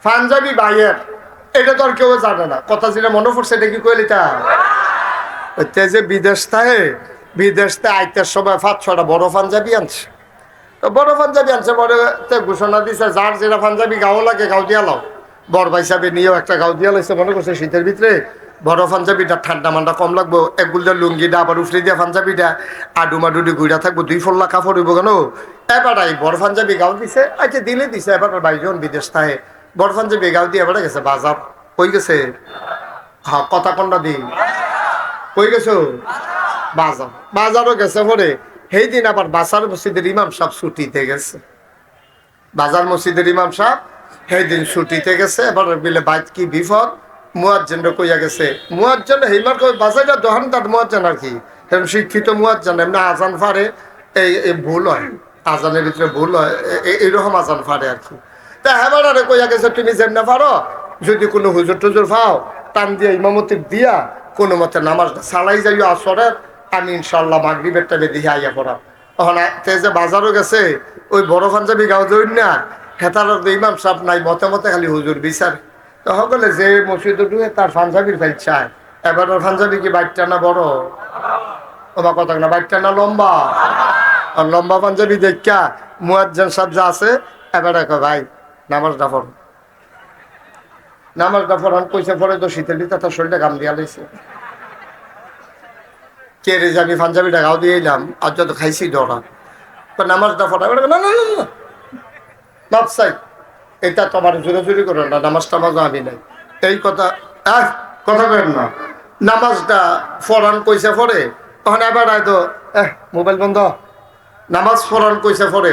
পাঞ্জাবি ভাইয়ের, এটা তো আর কেউ জানে না। কথা যেটা মনে পড়ছে এটা কি কইলি তা যে বিদেশ থাকে, বিদেশ থেকে আইতের সময় 5-6টা বড় পাঞ্জাবি আনছে। তো বড় পাঞ্জাবি আনছে, বড় ঘোষণা দিছে যার যেটা পাঞ্জাবি গাও লাগে গাও দিয়া লাও। বড় ভাই সাহেব নিয়েও একটা গাও দিয়া লাইছে, মনে করছে শীতের ভিতরে বড় পাঞ্জাবিটা ঠান্ডা মান্ডা কম লাগবো, একগুলটা লুঙ্গিটা আবার উফরে দিয়া পাঞ্জাবিটা আডু মাডুডি ঘুরা থাকবো, 2 ফল্লা কাপড় হইব কেন। এবার বড় পাঞ্জাবি গাও দিছে, আচ্ছা দিলে দিছে। এবার ভাই যখন বিদেশ থাকে বড় পাঞ্জাবি গাও দিয়ে এবার গেছে বাজার, কই গেছে? হ্যাঁ, কথা কন্যা দি কই গেছো? বাজার। বাজারও গেছে পরে সেই দিন আবার বাসার মসজিদের ইমাম সাহেব ছুটিতে গেছে। বাজার মসজিদের ইমাম সাহেব সেই দিন ছুটিতে গেছে। এবার বলে বাইত কি বিপদ, মুয়াজ্জিন কইয়া গেছে। মুয়াজ্জিন হেমার কই বাজারটা দোকানদার মুয়াজ্জিন আর কি, এরকম শিক্ষিত মুয়াজ্জিন, এমনি আজান ফারে এই ভুল হয়, আজানের ভিতরে ভুল হয়, এইরকম আজান ফারে আর কি। তা হেবার আরে কইয়া গেছে তুমি যেমনা পারো যদি কোনো হুজুর টুজুর পাও টান দিয়া ইমামতি দিয়া কোনো মতে নামাজটা চালাই যাইও আসরের, আমি ইনশাল্লাহ মাগরিবের টাইমে দিয়ে আইয়া পড়াম। তখন যে বাজারও গেছে ওই বড় পাঞ্জাবি গাও দৌড় না, হেতার ইমাম সাহেব নাই, মতে মতে খালি হুজুর বিচার। তো সকলে যে মসজিদে ঢুকে তার পাঞ্জাবির ফাইল চায়। এবার ওর পাঞ্জাবি কি বাইকটা না বড়, ওবা কথা না বাইকটা না লম্বা, আর লম্বা পাঞ্জাবি দেখা মুয়াজ্জিন সাহেব যা আছে এবার ভাই নামাজটা পড়, নামাজটা পড়ান কইছে। পরে তো শীতের দিতে তার শরীরটা গাম দিয়া লাইছে। কে রে আমি পাঞ্জাবিটা গাও দিয়ে এলাম আর যত খাইছি ডরা নামাজটা পড়া না না না বাপসাই, এটা তোমার জোরে জোরে করো না, নামাজ টামাজ আমি নাই এই কথা কথা কেন না। নামাজটা ফরান কইছে পরে তখন এবার হয়তো মোবাইল বন্ধ, নামাজ ফরান কইছে পরে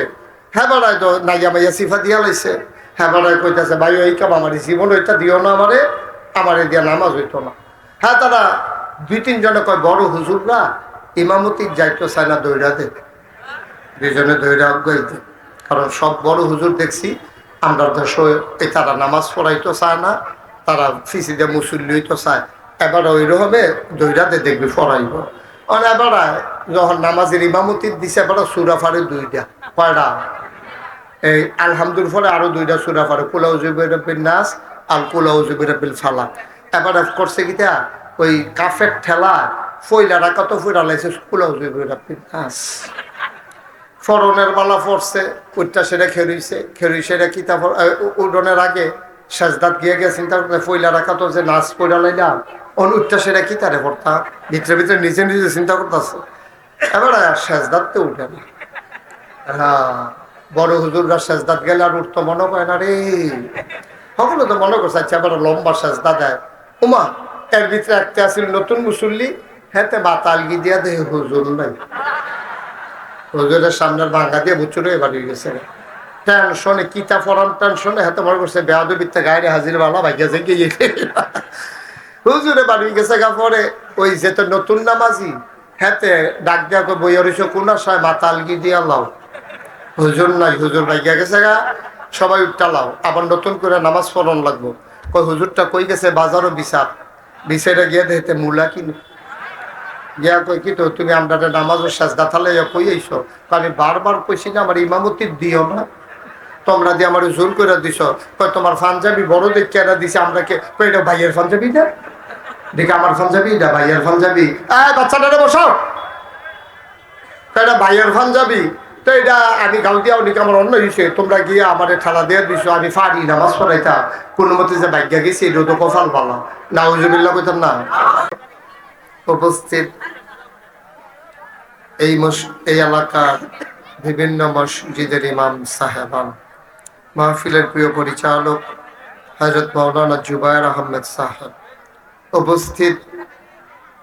হ্যাঁ বেড়ায় তো নাইয়া মাইয়া সিফা দিয়া লাইছে। হ্যাঁ বেড়ায় কইতেছে ভাই ওই কাম আমার জীবন ওইটা দিও না, আমারে দিয়া নামাজ হইতো না। হ্যাঁ তারা 2-3 জনে কয় বড় হুজুররা ইমামতি যাইতো চায় না, দৈরা দে 2 জনে দৈরা গাইতে। কারণ সব বড় হুজুর দেখছি আমরা দেশে তারা নামাজ পড়াইতো চায় না, তারা ফিসিদে মুসল্লি হইতো চায়। এবার ওই রকমে দৈরাতে দেখবি পড়াইব। এবার যখন নামাজের ইমামতি দিছে এবার সুরা ফারে 2টা, কয়টা? এই আলহামদুল ফলে আরো 2টা সুরা ফারে, কুল আউযু বিরাব্বিন নাস আর কুল আউযু বিরাব্বিল ফালাক। এবার করছে কিটা ওই কাফের ঠেলা ফইলা রাখা তো ফুরা লাইছে কুল আউযু বিরাব্বিন নাস। ফরনের মালা পড়ছে, উঠটা সেটা খেরুইছে, খেরুই সেটা কিতাব উডনের আগে সাজদাত গিয়ে গিয়ে চিন্তা করতে ফইলা রাখা তো যে নাচ পড়া লাইলাম উঠটা সেটা কি তারে পড়তা ভিতরে ভিতরে নিজে নিজে চিন্তা করতেছে। এবার সাজদাত তো উঠে না। হ্যাঁ বড় হুজুররা সাজদাত গেলে আর উঠতো মনে করে না রে, সকলে তো মনে করছে আচ্ছা এবার লম্বা সাজদা দেয়। উমা এর ভিতরে একটা আসিল নতুন মুসল্লি, হ্যাঁ মাথা আলগি দিয়া দেহে হুজুর নাই, হুজুরের সামনের ভাঙ্গা দিয়ে বুচুরে বাড়ি গেছে। টেনশনে কিতা পড়ান টেনশনে হাতে মনে করছে বেয়াদবিতে গায়ে হাজির বালা ভাইয়া যে গিয়ে হুজুরে বাড়ি গেছে। গা পরে ওই যে তো নতুন নামাজি হাতে ডাক দিয়া বইয়া রইছ কোন আশায় মাথা আলগি দিয়া লাও, হুজুর নাই, হুজুর ভাইয়া গেছে গা, সবাই উঠটা লাও, আবার নতুন করে নামাজ পড়ন লাগবো। কই হুজুরটা কই গেছে বাজারও বিচার, বিচারে গিয়ে দেখতে মূলা কিনে গিয়া কই কি তো তুমি আমরা নামাজের সাজদা থালে কই আইছো, আমি বারবার কইছি না আমার ইমামতি দিও না, তোমরা দিয়ে আমার জোর করে দিছ। কই তোমার পাঞ্জাবি বড় দেখে এরা দিছে, আমরা কে কই এটা ভাইয়ের পাঞ্জাবি না, দেখে আমার পাঞ্জাবি এটা ভাইয়ের পাঞ্জাবি। বাচ্চাটা বসাও, এটা ভাইয়ের পাঞ্জাবি তো এটা আমি গাল দিয়া অনেক আমার অন্য হয়েছে, তোমরা গিয়ে আমার ঠালা দিয়ে দিছো, আমি পারি নামাজ পড়াইতা কোনো মতে যে ভাগ্যা গেছি এটা তো কপাল ভালো না, হুজুবিল্লাহ কইতাম না। উপস্থিত এই এলাকার বিভিন্ন মসজিদের ইমাম সাহেবান, মাহফিলের প্রিয় পরিচালক হযরত মাওলানা জুবায়ের আহমেদ সাহেব, উপস্থিত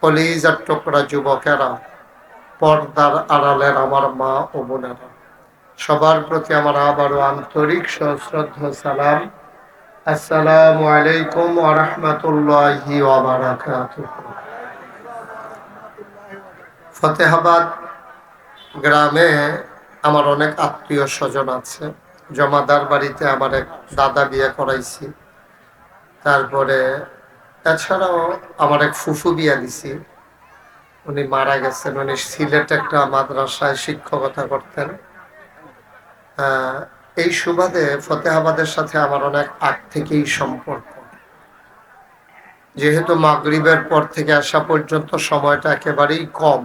কলিজার টুকরা যুবকেরা, পর্দার আড়ালের আমার মা ও বোনেরা, সবার প্রতি আমার আবারও আন্তরিক সশ্রদ্ধ সালাম। আসসালামু আলাইকুম ওয়া রাহমাতুল্লাহি ওয়া বারাকাতুহু। ফতেহাবাদ গ্রামে আমার অনেক আত্মীয় স্বজন আছে। জমাদার বাড়িতে আমার এক দাদা বিয়ে করাইছি, তারপরে এছাড়াও আমার এক ফুফু বিয়ে দিছি, উনি মারা গেছেন। উনি সিলেট একটা মাদ্রাসায় শিক্ষকতা করতেন। এই সুবাদে ফতেহাবাদের সাথে আমার অনেক আগ থেকেই সম্পর্ক। যেহেতু মাগরিবের পর থেকে আসা পর্যন্ত সময়টা একেবারেই কম,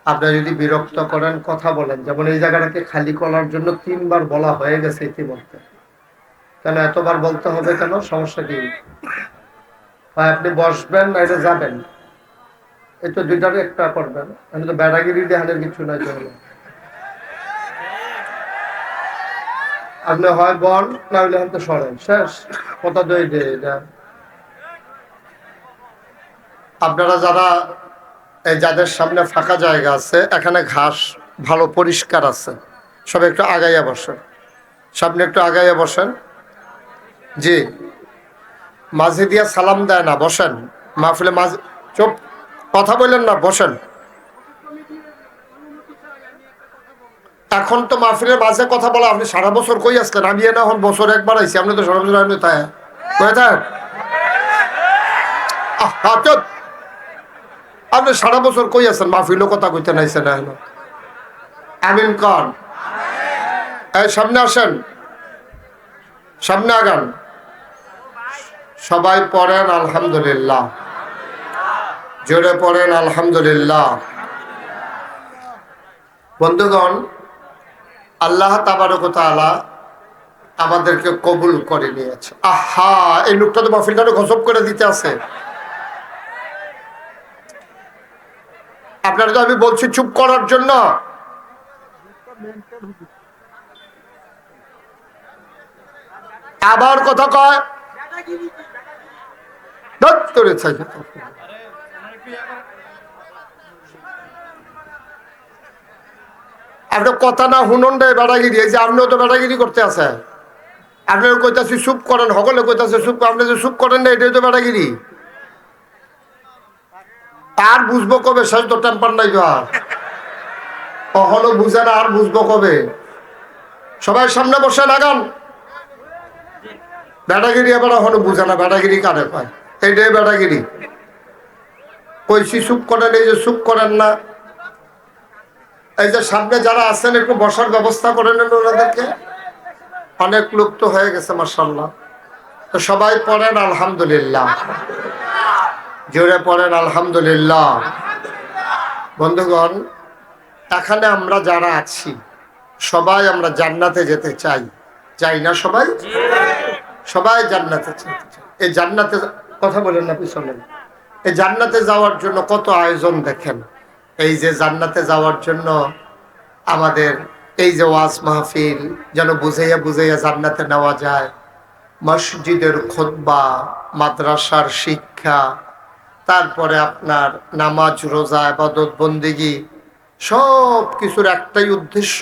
আপনি যদি বিরক্ত করেন কথা বলেন, যেমন এই জায়গাটাকে খালি করার জন্য 3বার বলা হয়ে গেছে ইতিমধ্যে। কেন এতবার বলতে হবে কেন? সমস্যা কি? হয় আপনি বসবেন না এটা যাবেন, এই তো দুইটারই একটা করবেন। আমি তো বেড়াগিরি দেহানের কিছু নাই চলে, আপনি হয় বল না হলে হয়তো সরেন, শেষ কথা। দই দে এটা আপনারা যারা যাদের সামনে ফাঁকা জায়গা আছে, এখানে ঘাস ভালো পরিষ্কার আছে, সব একটু আগাইয়া বসেন, সামনে একটু আগাইয়া বসেন। জি, মাঝে দিয়া সালাম দেয় না, বসেন। মাহফিলে মাঝে চুপ, কথা বললেন না, বসেন। এখন তো মাহফিলের মাঝে কথা বলা, আপনি সারা বছর কই আসলেন? আমি না এখন বছর একবার আইছি, আপনি তো সারা বছর আপনি তাই আপনি সারা বছর কই আছেন? মাহফিলও কথা কইতে নাইছেন না। আমিন কন। এই সামনে আসেন, সামনে আগান। সবাই পড়েন আলহামদুলিল্লাহ, জোরে পড়েন আলহামদুলিল্লাহ। বন্ধুগণ, আল্লাহ তাবারক ওয়া তাআলা আমাদেরকে কবুল করে নিয়েছে। আহা, এই লোকটা তো মাহফিলটা গজব করে দিতে আছে। আপনারা তো আমি বলছি চুপ করার জন্য, আবার কথা কয় আপনি কথা না শুনুন রে বেড়াগিরি। এই যে আপনিও তো বেড়াগিরি করতে আছে, আপনার কইতাছি চুপ করেন, সকলে কইতাছে চুপ, আপনি যে চুপ করেন না, এটাই তো বেড়াগিরি। আর বুঝবো কবে? শেষ তো টেম্পার নাই তো, আর কখনো বুঝে না, আর বুঝবো কবে? সবাই সামনে বসে লাগান। বেড়াগিরি আবার এখনো বুঝে না, বেড়াগিরি কারে পায়? এইটাই বেড়াগিরি। কইছি চুপ করেন, এই যে চুপ করেন না। এই যে সামনে যারা আছেন একটু বসার ব্যবস্থা করে নেন ওনাদেরকে। অনেক লোক তো হয়ে গেছে মাশাআল্লাহ। তো সবাই পড়েন আলহামদুলিল্লাহ, জোরে পড়েন আলহামদুলিল্লাহ। বন্ধুগণ, এখানে আমরা যারা আছি সবাই আমরা জান্নাতে যেতে চাই, চাই না? সবাই সবাই জান্নাতে যেতে চাই। এই জান্নাতে কথা বলেন না পিছনে। এই জান্নাতে যাওয়ার জন্য কত আয়োজন দেখেন। এই যে জান্নাতে যাওয়ার জন্য আমাদের এই যে ওয়াজ মাহফিল, যেন বুঝাইয়া বুঝাইয়া জান্নাতে নেওয়া যায়, মসজিদের খুতবা, মাদ্রাসার শিক্ষা, তারপরে আপনার নামাজ, রোজা, ইবাদত, বন্দেগী, সব কিছুর একটাই উদ্দেশ্য,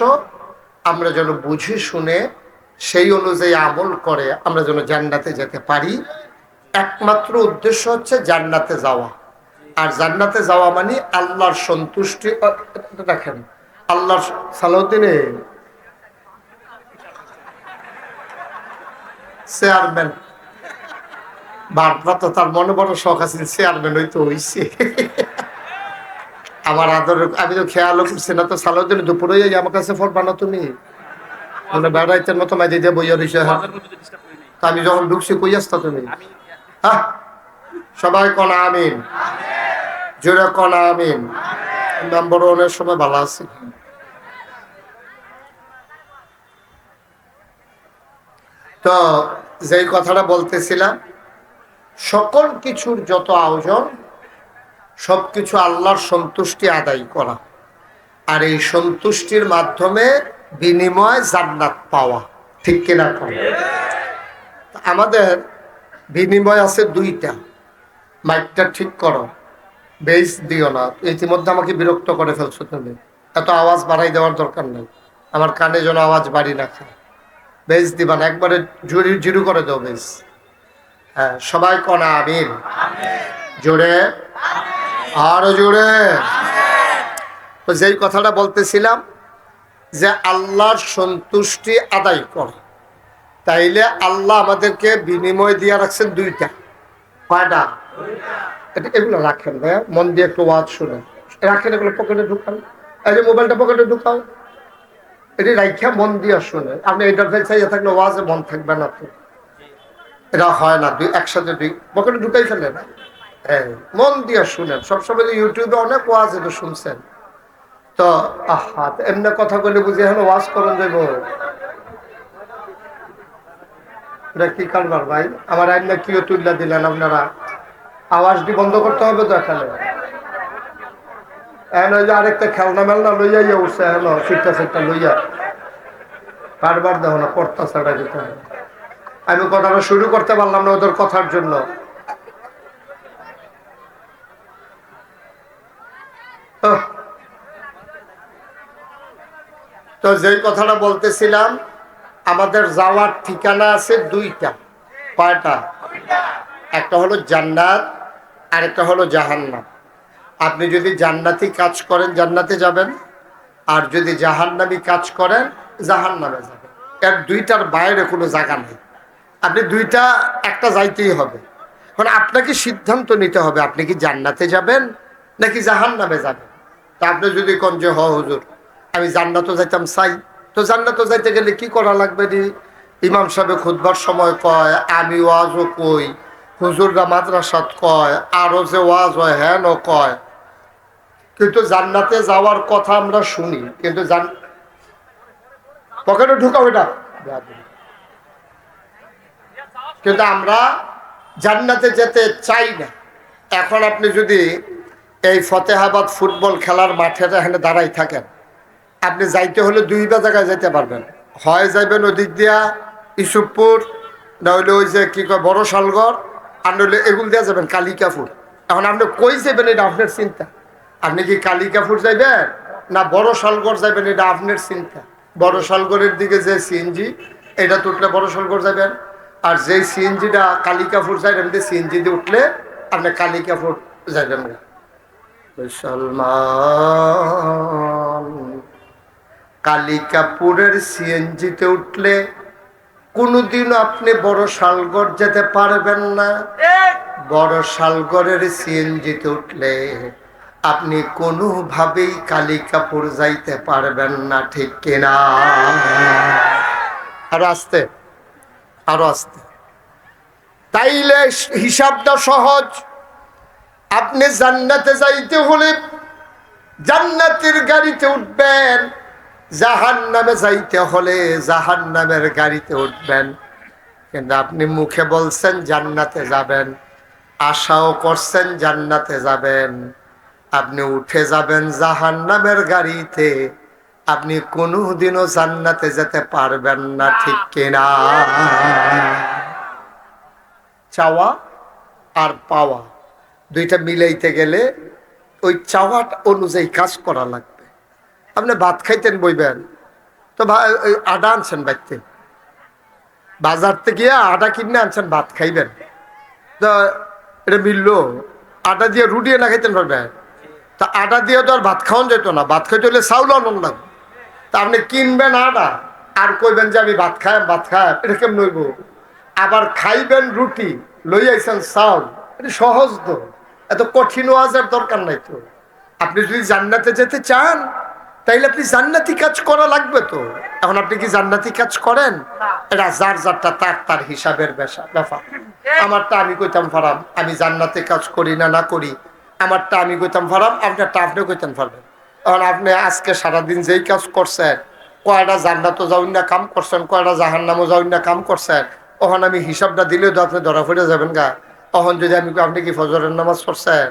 আমরা যেন বুঝে শুনে সেই অনুযায়ী আমল করে আমরা যেন জান্নাতে যেতে পারি। একমাত্র উদ্দেশ্য হচ্ছে জান্নাতে যাওয়া। আর জান্নাতে যাওয়া মানে আল্লাহর সন্তুষ্টি। দেখেন, আল্লাহর সালাউদ্দিনে চেয়ারম্যান ভারপ্রাপ্ত, তার মনে বড় শখ আছে চেয়ারম্যান হইতে হইছে। আমার আদর, আমি তো খেয়ালও করছি না। তো সালাউদ্দিন দুপুরে আমার কাছে ফোন বানা, তুমি মানে বেড়াইতের মতো মাঝে দিয়ে বইয়া রয়েছে। আমি যখন ঢুকছি, কই আসতা তুমি? হ্যাঁ, সবাই কন আমিন, জোরে কন আমিন। নাম্বার ওয়ানের সময় ভালো আছে। তো যেই কথাটা বলতেছিলাম, সকল কিছুর যত আয়োজন, সবকিছু আল্লাহর সন্তুষ্টি আদায় করা, আর এই সন্তুষ্টির মাধ্যমে বিনিময় জান্নাত পাওয়া। ঠিক কিনা? আমাদের বিনিময় আছে দুইটা। মাইকটা ঠিক করো, বেস দিও না। ইতিমধ্যে আমাকে বিরক্ত করে ফেলছো তুমি, এত আওয়াজ বাড়াই দেওয়ার দরকার নেই। আমার কানে যেন আওয়াজ বাড়ি না খায়। বেস দিবা না, একবারে জিরু করে দাও বেস। হ্যাঁ, সবাই কনা আমিন, জোরে, আরো জোরে। তো যেই কথাটা বলতেছিলাম যে আল্লাহর সন্তুষ্টি আদায় করা, তাইলে আল্লাহ আমাদেরকে বিনিময় দিয়ে রাখছেন দুইটা। কয়টা? এগুলো রাখেন ভাইয়া, মন দিয়ে একটু ওয়াজ শুনে রাখেন। এগুলো পকেটে ঢুকান। এই যে মোবাইলটা পকেটে ঢুকাও, এটি রাইখা মন দিয়ে শুনে। আপনি এটার ফেল চাইয়া থাকলে ওয়াজে মন থাকবে না তো, এটা হয় না। একসাথে দুই পকেটে ঢুকাই ফেলে না। হ্যাঁ, মন দিয়ে শুনেন। সবসময় ইউটিউবে অনেক ওয়াজ এটা শুনছেন তো, আহা এমনি কথা বলে বুঝি এখন ওয়াজ করুন যাইব। এটা কি কারবার ভাই? আমার আইন না কিও তুল্লা দিলেন আপনারা। আওয়াজটি বন্ধ করতে হবে তো এখানে। এখন ওই যে আরেকটা খেলনা মেলনা লইয়া ইয়ে উঠছে, এখন সিটটা সিটটা লইয়া বারবার দেখো না, কর্তা ছাড়া যেতে হবে। আমি কথাটা শুরু করতে পারলাম না ওদের কথার জন্য। তো যেই কথাটা বলতেছিলাম, আমাদের যাওয়ার ঠিকানা আছে দুইটা। কয়টা? একটা হলো জান্নাত, আরেকটা হলো জাহান্নাম। আপনি যদি জান্নাতি কাজ করেন জান্নাতে যাবেন, আর যদি জাহান্নামী কাজ করেন জাহান্নামে যাবেন। এর দুইটার বাইরে কোনো জায়গা নেই। আপনি দুইটা একটা যাইতেই হবে। এখন আপনাকে সিদ্ধান্ত নিতে হবে আপনি কি জান্নাতে যাবেন নাকি জাহান্নামে যাবেন। তা আপনি যদি কোন যে হুজুর আমি জান্নাতও যাইতাম চাই, তো জান্নাতও যাইতে গেলে কি করা লাগবে? ইমাম সাহেব খুতবার সময় কয়, আমি ওয়াজও কই, হুজুররা মাদ্রাসাত কয়, আরো যে ওয়াজ হয় হ্যাঁ কয়, কিন্তু জান্নাতে যাওয়ার কথা আমরা শুনি, কিন্তু পকেটে ঢুকাও এটা, কিন্তু আমরা জান্নাতে যেতে চাই না। এখন আপনি যদি এই ফতেহাবাদ ফুটবল খেলার মাঠে এখানে দাঁড়াই থাকেন, আপনি যাইতে হলে দুইটা জায়গায় যেতে পারবেন। হয় যাইবেন ওদিক দিয়া ইসুফপুর, না হইলে ওই যে কি কয় বড় শালগড়, আর নইলে এগুলো দিয়া যাবেন কালিকাপুর। এখন আপনি কই যাবেন এটা আপনার চিন্তা। আপনি কি কালিকাপুর যাইবেন না বড় শালগড় যাইবেন, এটা আপনার চিন্তা। বড় শালগড়ের দিকে যে সিএনজি, এটা তো উঠলে বড় শালগড় যাবেন। আর যেই সিএনজিটা কালিকাপুর যাইবেন, সিএনজি দিয়ে উঠলে আপনি কালিকাপুর যাইবেন না। মুসলমান কালিকাপুরের সিএনজিতে উঠলে কোনোদিনও আপনি বড় শালগড় যেতে পারবেন না। বড় শালগড়ের সিএনজিতে উঠলে আপনি কোনোভাবেই কালিকাপুর যাইতে পারবেন না, ঠিক কিনা? আরো আসতে, আরো আসতে। তাইলে হিসাবটা সহজ। আপনি জান্নাতে যাইতে হলে জান্নাতের গাড়িতে উঠবেন, জাহান্নামে যাইতে হলে জাহান্নামের গাড়িতে উঠবেন। কিন্তু আপনি মুখে বলছেন জান্নাতে যাবেন, আশাও করছেন জান্নাতে যাবেন, আপনি উঠে যাবেন জাহান্নামের গাড়িতে, আপনি কোনোদিনও জান্নাতে যেতে পারবেন না, ঠিক কিনা? চাওয়া আর পাওয়া দুইটা মিলাইতে গেলে ওই চাওয়ার অনুযায়ী কাজ করা লাগবে। আপনি ভাত খাইতেন বইবেন, তো আটা আনছেন বাইতে, বাজার থেকে আটা কিনে আনছেন, ভাত খাইবেন, তো এটা মিললো। আটা দিয়ে রুটিয়ে না খাইতেন পারবেন, তা আটা দিয়ে তো আর ভাত খাওয়ান যেত না। ভাত খাইতে হলে চাউল আনন্দ লাগবে। তা আপনি কিনবেন আটা আর কইবেন যে আমি ভাত খাই, ভাত খাই, এটা কেমন হইব? আবার খাইবেন রুটি, লই আইছেন চাউল, এটা সহজ তো, এত কঠিন ওয়াজের দরকার নাই তো। আপনি যদি জান্নাতে যেতে চান তাইলে আপনি জান্নাতি কাজ করা লাগবে তো। এখন আপনি কি জান্নাতি কাজ করেন? এটা যার যারটা তার তার হিসাবের ব্যাপার। আমারটা আমি কইতাম ফারাম, আমি জান্নাতে কাজ করি না না করি, আমারটা আমি কইতাম ফারাম, আপনারটা আপনি কইতাম পারবেন। এখন আপনি আজকে সারাদিন যেই কাজ করছেন, কয়টা জান্নাতও যাউন না কাম করছেন, কয়টা জাহান্নামও যাউন না কাম করছেন, তখন আমি হিসাবটা দিলেও তো আপনি ধরা পড়ে যাবেন গা। তখন যদি আমি আপনি কি ফজরের নামাজ পড়ছেন,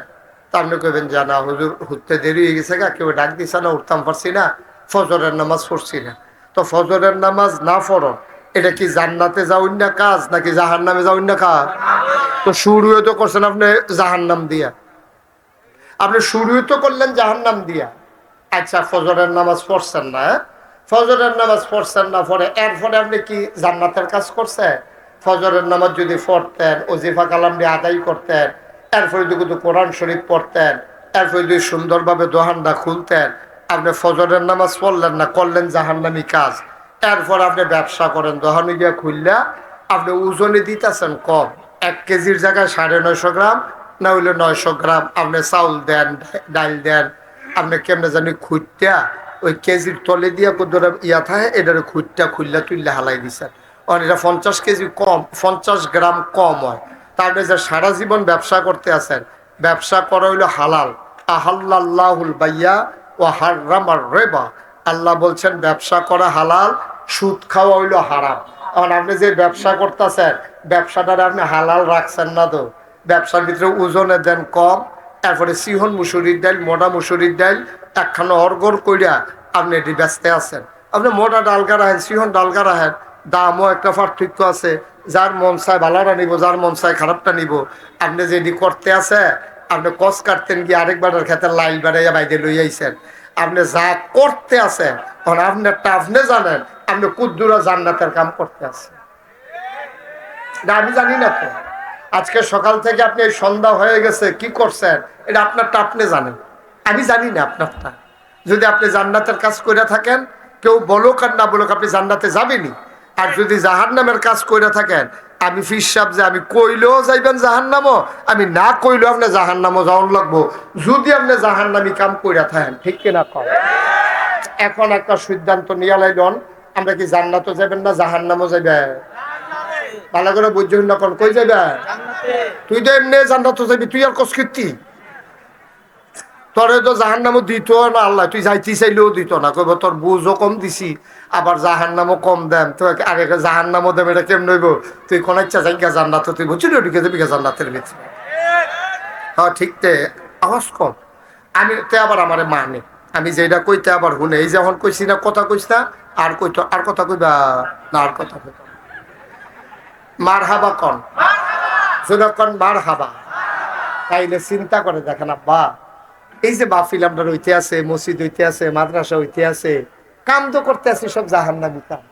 তা আপনি কইবেন যে না হুজুর উঠতে দেরি হয়ে গেছে গা, কেউ ডাক দিছে না, উঠতাম পারছি না, ফজরের নামাজ পড়ছি না। তো ফজরের নামাজ না পড়ো, এটা কি জান্নাতে যাউন না কাজ নাকি জাহান্নামে যাউন না কাজ? তো শুরুও তো করছেন আপনি জাহান্নাম দিয়া, আপনি শুরুও তো করলেন জাহান্নাম দিয়া। আচ্ছা ফজরের নামাজ পড়ছেন না, ফজরের নামাজ পড়ছেন না, পরে এরপরে আপনি কি জান্নাতের কাজ করছেন? ফজরের নামাজ যদি পড়তেন, ওজিফা কালাম দিয়ে আদায় করতেন, এরপরে যদি কোরআন শরীফ পড়তেন, এরপরে যদি সুন্দরভাবে দোহানটা খুলতেন, আপনি ফজরের নামাজ পড়লেন না, করলেন জাহান্নামী কাজ। এরপর আপনি ব্যবসা করেন, দোহানি গিয়ে খুললা আপনি ওজনে দিতেছেন কম, 1 কেজির জায়গায় 950 গ্রাম, না হইলে 900 গ্রাম আপনি চাউল দেন, ডাল দেন, আপনি কেমনে জানি খুঁজতে ওই কেজির তলে দিয়া কতটা ইয়া থাকে এটার খুঁটটা খুললা তুললে হালাই দিছেন। এটা 50 কেজি কম, 50 গ্রাম কম হয়। তারপরে যে সারা জীবন ব্যবসা করতে আছেন, ব্যবসা করা হইলো হালাল। আহাল্লাল্লাহুল বাইয়া ও হাররামার রিবা। আল্লাহ বলছেন ব্যবসা করা হালাল, সুদ খাওয়া হইলো হারাম। এখন আপনি যে ব্যবসা করতেছেন, ব্যবসাটারে আপনি হালাল রাখছেন না তো, ব্যবসার ভিতরে ওজনে দেন কম, তারপরে সিহন মুসুরির ডাল, মোটা মুসুরির ডাল একখানা অর্গর কইরা আপনি এটি ব্যস্ত আছেন। আপনি মোটা ডালগা রাখেন, সিহন ডালগা রাখেন, দামও একটা পার্থক্য আছে। যার মন চায় ভালোটা নিব, যার মন চায় খারাপটা নিব। আপনি যেটি করতে আছে, আপনি কস কাটতেন গিয়ে আরেকবারের খেতে লাইল বাড়াইয়া বাইরে লই আইছেন। আপনি যা করতে আছেন আপনারটা আপনি জানেন, আপনি কুদ্দুরা জান্নাতের কাম করতে আছেন না আমি জানি না তো। আজকে সকাল থেকে আপনি এই সন্ধ্যা হয়ে গেছে কি করছেন, এটা আপনারটা আপনি জানেন, আমি জানি না আপনারটা। যদি আপনি জান্নাতের কাজ করে থাকেন, কেউ বলুক আর না বলুক, আপনি জান্নাতে যাবেনই। আর যদি জাহান্নামের কাজ করে থাকেন, আমি ফিরসাব যে আমি কইলেও যাইবেন জাহান্নামও, আমি না কইলেও আপনি জাহান্নামও যাওয়ার লাগবো, যদি আপনি জাহান্নামি কাম করে থাকেন। ঠিক কিনা কম? এখন একটা সিদ্ধান্ত নিয়ে লাইলন, আমরা কি জান্নাতও যাবেন না জাহান্নামও যাবে? ভালো করে বুঝছেন না, কোন কই যাবে? তুই তো এমনি জান্নাতও যাবি, তুই আর কস কীর্তি তোরে তো জাহান্নামও দিত না আল্লাহ, তুই যাইতে চাইলেও দিত না, কইব তোর বুঝও কম দিছি আবার জাহান্নামও কম দেন, তো আগে জাহান্নামও দেব, এটা কেমন হইব? তুই কোন ইচ্ছা যাই গা জান্নাত, তুই বুঝলি ঢুকে যাবি গা জান্নাতের ভিতরে। হ্যাঁ ঠিক তে আওয়াজ কম, আমি তে আবার আমারে মানে আমি যেটা কইতে আবার শুনে, এই যখন কইছি না কথা কইস না, আর কইতো আর কথা কইবা না, আর কথা কইবা মার হাবা কন, যেটা কন মার হাবা। তাইলে চিন্তা করে দেখেন আব্বা, এই যে মাহফিল আমরা হইতে আছে, মসজিদ হইতে আছে, মাদ্রাসা হইতে আছে, কাম তো করতে আছে সব জাহান্নামী কাম,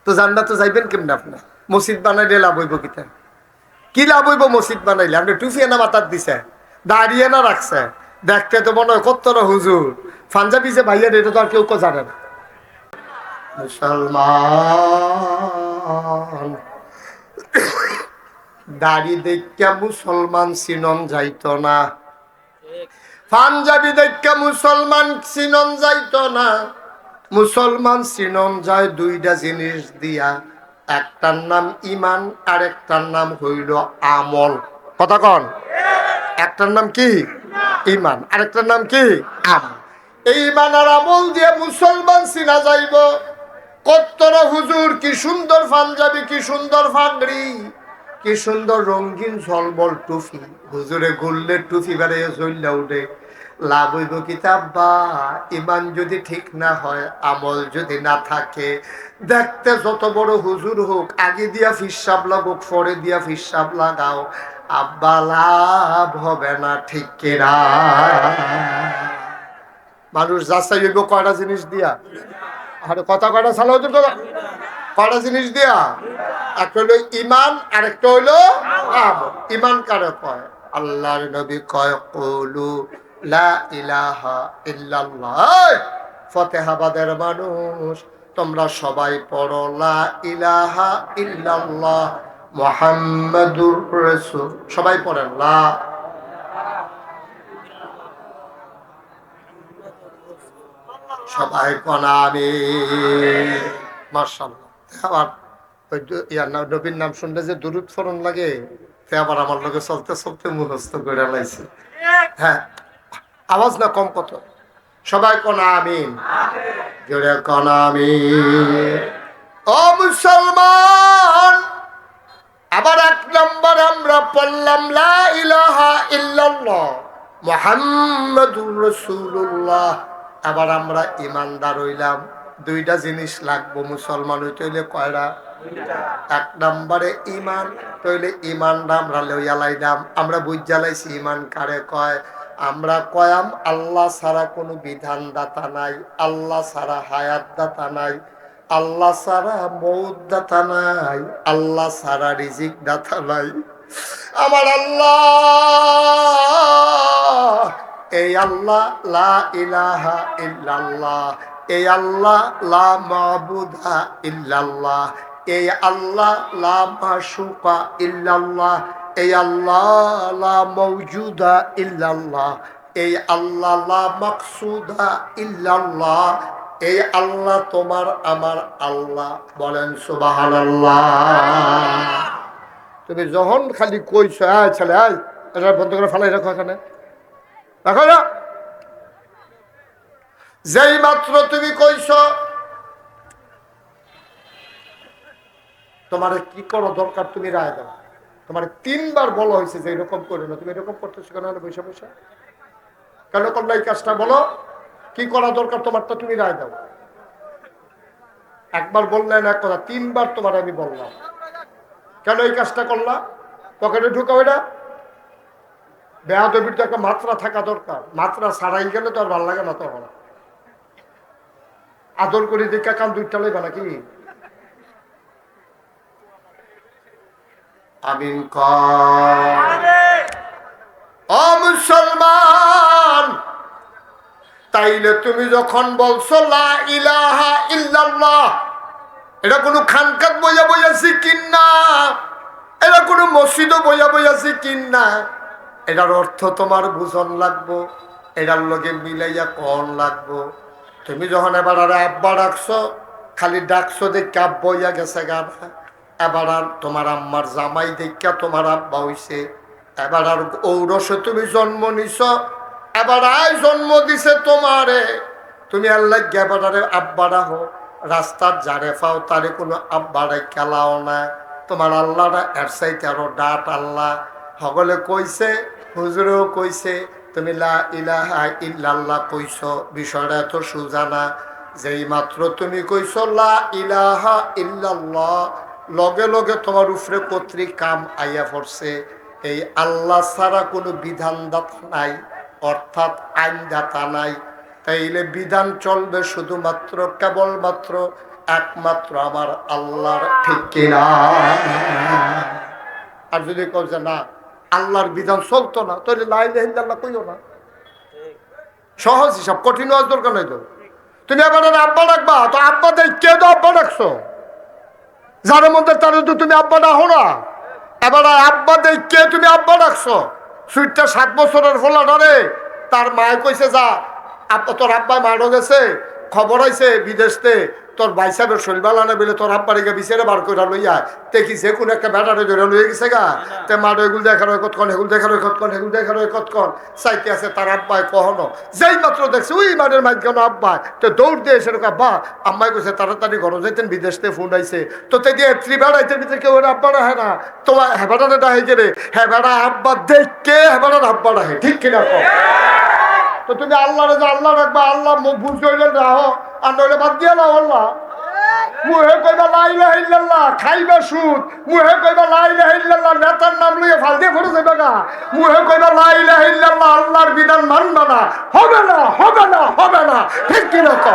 তো জান্নাত তো যাইবেন কেমনে? আপনার মসজিদ বানাইলে লাভ হইব কিতা? কি লাভ হইব মসজিদ বানাইলে? আপনি টুফি না মাথার দিছে, দাঁড়িয়ে না রাখছে, দেখতে তো মনে হয় কত হুজুর পাঞ্জাবি যে ভাইয়ার, এটা তো আর কেউ জানে না। মুসলমান দাড়ি দেখা মুসলমান চিনন যাইত না, পাঞ্জাবি দেখা মুসলমান চিনন যাইত না। মুসলমান চিনন যায় দুইটা জিনিস দিয়া, একটার নাম ইমান আর একটার নাম হইল আমল। কথা কন, একটার নাম কি ইমান, আরেকটার নাম কি আমল। এই ইমান আর আমল দিয়ে মুসলমান চিনা যাইব। কত্তরা হুজুর কি সুন্দর পাঞ্জাবি, কি সুন্দর ফাগড়ি, কি সুন্দর রঙিন ঝলমল টুফি, হুজুরে ঘুরলে টুফি বেড়ে চললে উঠে, লাভ হইব কিতাব্বা? ইমান যদি ঠিক না হয়, আমল যদি না থাকে, দেখতে যত বড় হুজুর হোক, আগে দিয়া ফিসাব লাগুক, পরে দিয়া ফিসাব লাগাও, আব্বা লাভ হবে না। ঠিক কিনা? মানুষ যাচাই হইব কয়টা জিনিস দিয়া, আর কথা কয়টা সালা হুজুর কথা, কয়টা জিনিস দিয়া? একটা হইলো ইমান, আর একটা হইলো আমল। ইমান কারে কয়? আল্লাহর নবী কয় কুলু লা ইলাহা ইল্লাল্লাহ। ফতেহাবাদের মানুষ তোমরা সবাই পড়ো লা ইলাহা ইল্লাল্লাহ মুহাম্মাদুর রাসূল। সবাই পড়েন লা। সবাই কোন আমিন। মাশাআল্লাহ। আবার ওই নবীর নাম শুনলে যে দুরূদ ফরন লাগে, তে আবার আমার লগে চলতে চলতে মুখস্থ করে লাইছে। হ্যাঁ, আওয়াজ না কম কত? সবাই কোন আমিন, জোরে কোন আমিন। ও মুসলমান, আবার এক নম্বর আমরা পড়লাম লা ইলাহা ইল্লাল্লাহ মুহাম্মাদুর রাসূলুল্লাহ। আবার আমরা ইমানদার হইলাম। দুইটা জিনিস লাগবো মুসলমান হইতে হইলে, কয়টা? এক নম্বরে ইমান, তইলে ইমানটা আমরা লইয়া লাইলাম। আমরা বুঝ জ্বালাইছি ইমান কারে কয়? আমরা কয়াম আল্লাহ ছাড়া কোনো বিধান দাতা নাই, আল্লাহ ছাড়া হায়াত দাতা নাই, আল্লাহ ছাড়া মৌত দাতা নাই, আল্লাহ ছাড়া রিজিক দাতা নাই। আমার আল্লাহ, এই আল্লাহ লা ইলাহা ইল্লাল্লাহ, এই আল্লাহ লা মাবুদা ইল্লাল্লাহ, এই আল্লাহ লা মাশুকা ইল্লাল্লাহ, এই আল্লাহ লা মওজুদা ইল্লাল্লাহ। এই আল্লাহ লা মাকসুদা ইল্লাল্লাহ, এই আল্লাহ তোমার আমার আল্লাহ। বলেন সুবহানাল্লাহ। তুমি যখন খালি কইছো ছেলে এটা বন্ধ করে ফেলাই রাখো, এখানে রাখো না। যেই মাত্র তুমি কইছো তোমার কি করো দরকার তুমি রায় দাও। তোমার 3 বার বলা হয়েছে যে এরকম করো না, তুমি এরকম করতেছো কেন? বসে বসে কেন করলো এই কাজটা? বলো কি করা দরকার তোমারটা, তুমি রায় দাও। একবার বললেন এক কথা, 3 বার তোমার আমি বললাম কেন এই কাজটা করলা। পকেটে ঢুকাও এটা। বেয়াদবির তো একটা মাত্রা থাকা দরকার। মাত্রা ছাড়াই গেলে তো আর ভালো লাগে না। তখন আদর করে দেখা কান দুইটা লইবা নাকি? আমিন ও মুসলমান, তাইলে তুমি যখন বলছো লা ইলাহা ইল্লাল্লাহ, এটা কোনো খানকাত বইয়া বইয়াছি কিনা, এটা কোনো মসজিদও বইয়া বইয়াছি কিনা, এটার অর্থ তোমার বুঝন লাগবো, এটার লগে মিলাইয়া কন লাগবো। তুমি যখন এবার আর আব্বা ডাকছো, খালি ডাকছো দেখে আব্বা হইয়া গেছে গানা। এবার আর তোমার আম্মার জামাই দেখা তোমার আব্বা হইছে। এবার আর ঔরসে তুমি জন্ম নিছ, এবার আয় জন্ম দিছে তোমারে। তুমি আল্লাহ এবার আব্বারা হো, রাস্তার যারে পাও তারে কোনো আব্বারে খেলাও না। তোমার আল্লাহরা এর সাইতে আরো ডাট আল্লাহ। সকলে কইছে, হুজুরেও কইছে, তুমি লা ইলাহা ইল্লাল্লাহ কইছ, বিষয়টা এত সোজা না। যেই মাত্র তুমি কইছ লা ইলাহা ইল্লাল্লাহ, লগে লগে তোমার উপরে কর্তৃক কাম আইয়া পড়ছে। এই আল্লাহ ছাড়া কোনো বিধানদাতা নাই, অর্থাৎ আইনদাতা নাই। তাইলে বিধান চলবে শুধুমাত্র কেবলমাত্র একমাত্র আমার আল্লাহর, ঠিক কিনা? আর যদি কই যে না আল্লাহর বিধান চলতো না, তাহলে লা ইলাহা ইল্লাল্লাহ কইও না। সহজ হিসাব, কঠিন হওয়ার দরকার নাই তো। তুমি এবার আব্বা ডাকবা, তো আব্বা দেখে তো আব্বা ডাকছো, যার মধ্যে তার তো তুমি আব্বা ডাকো না। এবার আব্বা দেখে তুমি আব্বা ডাকছো। সুইটটা 7 বছরের ফোলাটারে তার মায় কইছে যা তোর আব্বা মারো গেছে, খবর আইছে বিদেশতে তোর ভাই সাহেবের শরীর ভালো না বলে তোর আব্বার বিচারে বার করে লইয়া দেখি যে কোনো একটা ব্যাটারে ধরে লইয়া গেছে গা। তে মার এগুলো দেখার হয় কতক্ষণ, এগুলো দেখার হয় কতক্ষণ, এগুলো দেখার হয় কতক্ষণ চাইতে আছে তার আব্বায় কখনো। যেই মাত্র দেখছে ওই মাঠের মাঝ কেন আব্বা, তো দৌড় দিয়ে সেরকম আব্বা আম্মাই কইছে তাড়াতাড়ি ঘরে যেতেন, বিদেশতে ফোন আইছে। তো তে দিয়ে ত্রিবেড়াইতে ভিতরে কেউ আব্বা রাখে না, তোমার হেবাটারে ডাহে গেলে হেবাটা আব্বা দেখকে হেবাটার আব্বা রাখে, ঠিক কিনা? তো তুমি আল্লাহ আল্লাহ রাখবা, আল্লাহ মুখ বুঝ হইলেন রাহো, আর নইলে বাদ দিয়ে না। আল্লাহ মুহে কইবা লা ইলাহা ইল্লাল্লাহ, খাইবা সুদ। মুহে কইবা লা ইলাহা ইল্লাল্লাহ, নেতার নাম লইয়া ফাল দিয়ে পড়ে যাবে গা। মুহে কইবা লা ইলাহা ইল্লাল্লাহ, আল্লাহর বিধান মানবা না, হবে না, হবে না, হবে না, ঠিক কিনা? তো